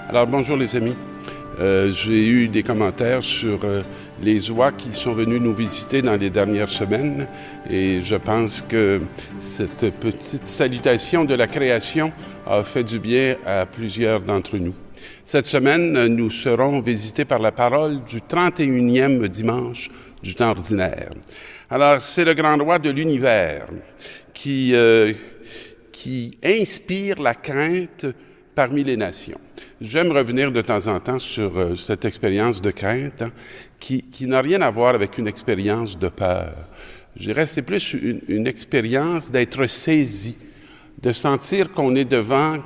Alors bonjour les amis. J'ai eu des commentaires sur les oies qui sont venus nous visiter dans les dernières semaines et je pense que cette petite salutation de la création a fait du bien à plusieurs d'entre nous. Cette semaine, nous serons visités par la parole du 31e dimanche du temps ordinaire. Alors, c'est le grand roi de l'univers qui inspire la crainte parmi les nations. J'aime revenir de temps en temps sur cette expérience de crainte qui n'a rien à voir avec une expérience de peur. Je dirais que c'est plus une expérience d'être saisi, de sentir qu'on est devant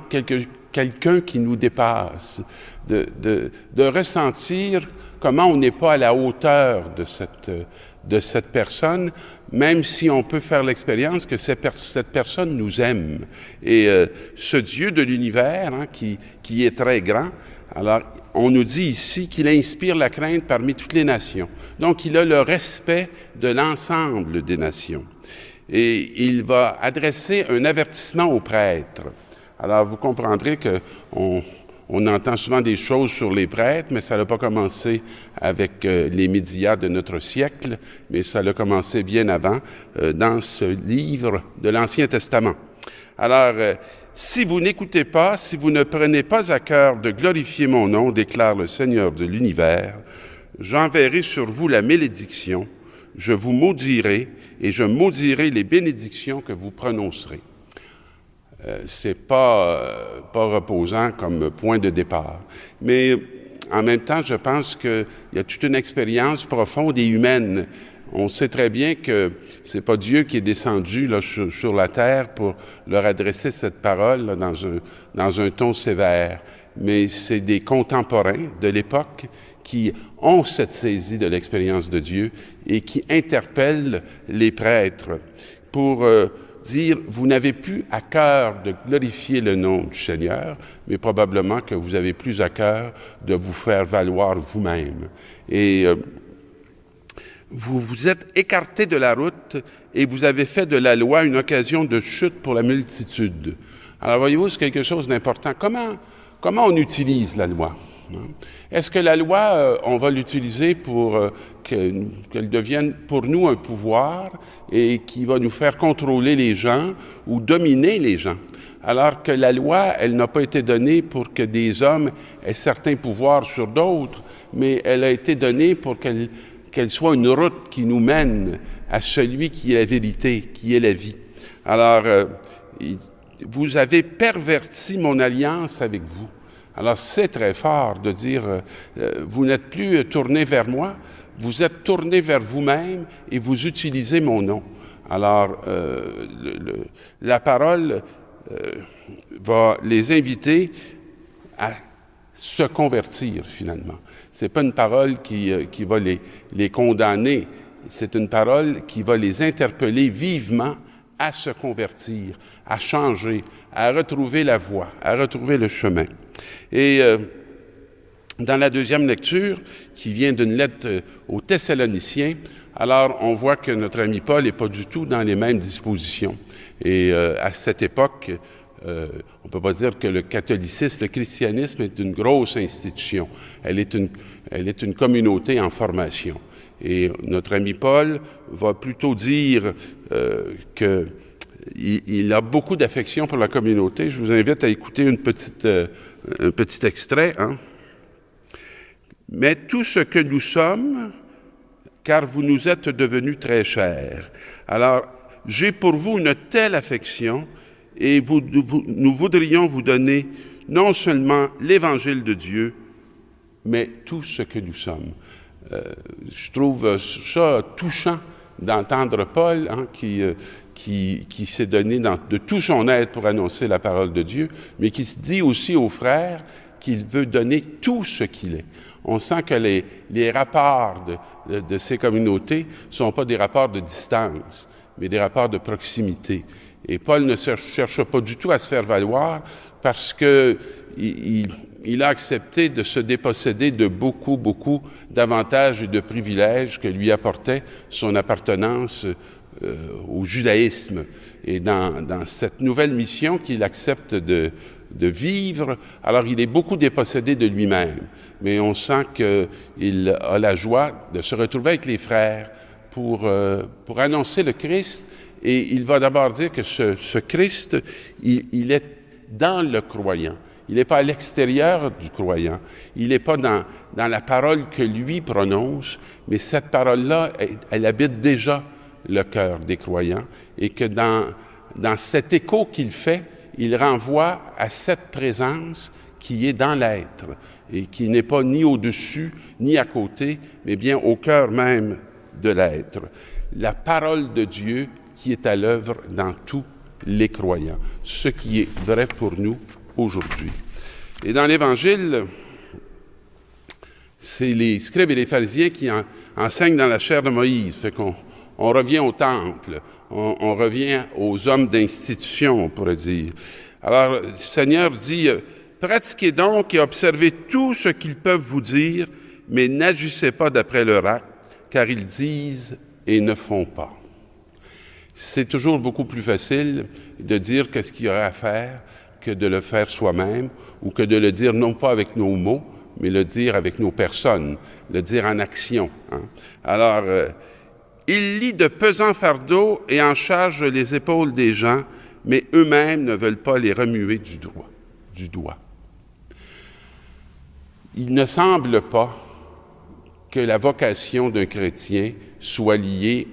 quelqu'un qui nous dépasse, de ressentir comment on n'est pas à la hauteur de cette personne, même si on peut faire l'expérience que cette personne nous aime. Et ce Dieu de l'univers, qui est très grand, alors on nous dit ici qu'il inspire la crainte parmi toutes les nations. Donc il a le respect de l'ensemble des nations. Et il va adresser un avertissement aux prêtres. Alors vous comprendrez qu'on entend souvent des choses sur les prêtres, mais ça n'a pas commencé avec les médias de notre siècle, mais ça a commencé bien avant dans ce livre de l'Ancien Testament. Alors, si vous n'écoutez pas, si vous ne prenez pas à cœur de glorifier mon nom, déclare le Seigneur de l'univers, j'enverrai sur vous la malédiction, je vous maudirai et je maudirai les bénédictions que vous prononcerez. C'est pas reposant comme point de départ. Mais en même temps, je pense qu'il y a toute une expérience profonde et humaine. On sait très bien que c'est pas Dieu qui est descendu là, sur la terre pour leur adresser cette parole là, dans un ton sévère, mais c'est des contemporains de l'époque qui ont cette saisie de l'expérience de Dieu et qui interpellent les prêtres pour dire, vous n'avez plus à cœur de glorifier le nom du Seigneur, mais probablement que vous avez plus à cœur de vous faire valoir vous-même. Et vous vous êtes écarté de la route et vous avez fait de la loi une occasion de chute pour la multitude. Alors voyez-vous, c'est quelque chose d'important. Comment on utilise la loi? Est-ce que la loi, on va l'utiliser pour qu'elle devienne pour nous un pouvoir et qui va nous faire contrôler les gens ou dominer les gens? Alors que la loi, elle n'a pas été donnée pour que des hommes aient certains pouvoirs sur d'autres, mais elle a été donnée pour qu'elle soit une route qui nous mène à celui qui est la vérité, qui est la vie. Alors, vous avez perverti mon alliance avec vous. Alors, c'est très fort de dire, vous n'êtes plus tourné vers moi, vous êtes tourné vers vous-même et vous utilisez mon nom. Alors, la parole va les inviter à se convertir, finalement. C'est pas une parole qui va les condamner, c'est une parole qui va les interpeller vivement à se convertir, à changer, à retrouver la voie, à retrouver le chemin. Et dans la deuxième lecture, qui vient d'une lettre aux Thessaloniciens, alors on voit que notre ami Paul n'est pas du tout dans les mêmes dispositions. Et à cette époque, on ne peut pas dire que le catholicisme, le christianisme est une grosse institution. Elle est une communauté en formation. Et notre ami Paul va plutôt dire qu'il a beaucoup d'affection pour la communauté. Je vous invite à écouter un petit extrait. Mais tout ce que nous sommes, car vous nous êtes devenus très chers. Alors, j'ai pour vous une telle affection et nous voudrions vous donner non seulement l'évangile de Dieu, mais tout ce que nous sommes. Je trouve ça touchant d'entendre Paul qui s'est donné de tout son être pour annoncer la parole de Dieu, mais qui se dit aussi aux frères qu'il veut donner tout ce qu'il est. On sent que les rapports de ces communautés ne sont pas des rapports de distance, mais des rapports de proximité. Et Paul ne cherche pas du tout à se faire valoir parce que il a accepté de se déposséder de beaucoup d'avantages et de privilèges que lui apportait son appartenance au judaïsme. Et dans cette nouvelle mission qu'il accepte de vivre. Alors, il est beaucoup dépossédé de lui-même, mais on sent qu'il a la joie de se retrouver avec les frères pour annoncer le Christ. Et il va d'abord dire que ce Christ, il est dans le croyant. Il n'est pas à l'extérieur du croyant. Il n'est pas dans la parole que lui prononce, mais cette parole-là, elle habite déjà le cœur des croyants, et que dans cet écho qu'il fait, il renvoie à cette présence qui est dans l'être et qui n'est pas ni au-dessus ni à côté, mais bien au cœur même de l'être. La parole de Dieu qui est à l'œuvre dans tous les croyants, ce qui est vrai pour nous aujourd'hui. Et dans l'Évangile, c'est les scribes et les pharisiens qui enseignent dans la chair de Moïse. Fait qu'on revient au temple, on revient aux hommes d'institution, on pourrait dire. Alors, le Seigneur dit, « Pratiquez donc et observez tout ce qu'ils peuvent vous dire, mais n'agissez pas d'après leur acte, car ils disent et ne font pas. » C'est toujours beaucoup plus facile de dire qu'est-ce qu'il y aurait à faire que de le faire soi-même, ou que de le dire non pas avec nos mots, mais le dire avec nos personnes, le dire en action. Hein? Alors, ils lient de pesants fardeaux et en chargent les épaules des gens, mais eux-mêmes ne veulent pas les remuer du doigt. Il ne semble pas que la vocation d'un chrétien soit liée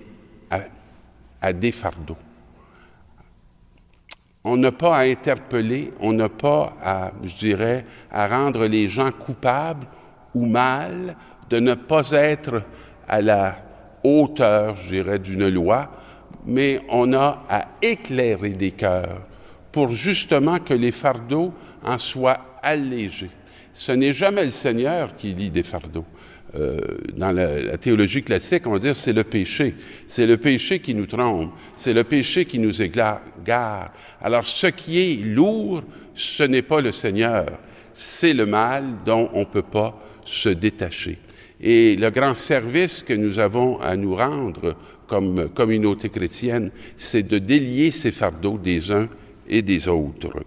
à des fardeaux. On n'a pas à interpeller, on n'a pas à, à rendre les gens coupables ou mal de ne pas être à la hauteur, d'une loi, mais on a à éclairer des cœurs pour justement que les fardeaux en soient allégés. Ce n'est jamais le Seigneur qui lie des fardeaux. Dans la théologie classique, on va dire c'est le péché. C'est le péché qui nous trompe. C'est le péché qui nous égare. Alors, ce qui est lourd, ce n'est pas le Seigneur. C'est le mal dont on ne peut pas se détacher. Et le grand service que nous avons à nous rendre comme communauté chrétienne, c'est de délier ces fardeaux des uns et des autres.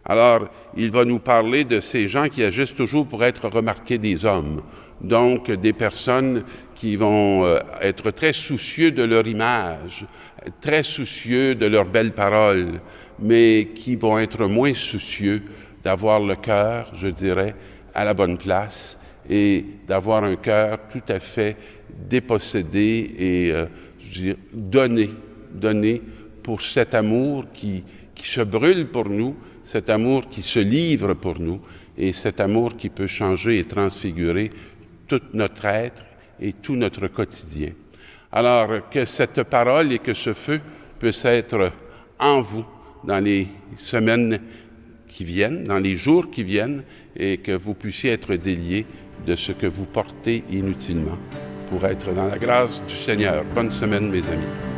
Alors, il va nous parler de ces gens qui agissent toujours pour être remarqués des hommes. Donc, des personnes qui vont être très soucieux de leur image, très soucieux de leurs belles paroles, mais qui vont être moins soucieux d'avoir le cœur, à la bonne place et d'avoir un cœur tout à fait dépossédé et, donné pour cet amour qui se brûle pour nous, cet amour qui se livre pour nous et cet amour qui peut changer et transfigurer tout notre être et tout notre quotidien. Alors, que cette parole et que ce feu puissent être en vous dans les semaines qui viennent, dans les jours qui viennent, et que vous puissiez être déliés de ce que vous portez inutilement pour être dans la grâce du Seigneur. Bonne semaine, mes amis.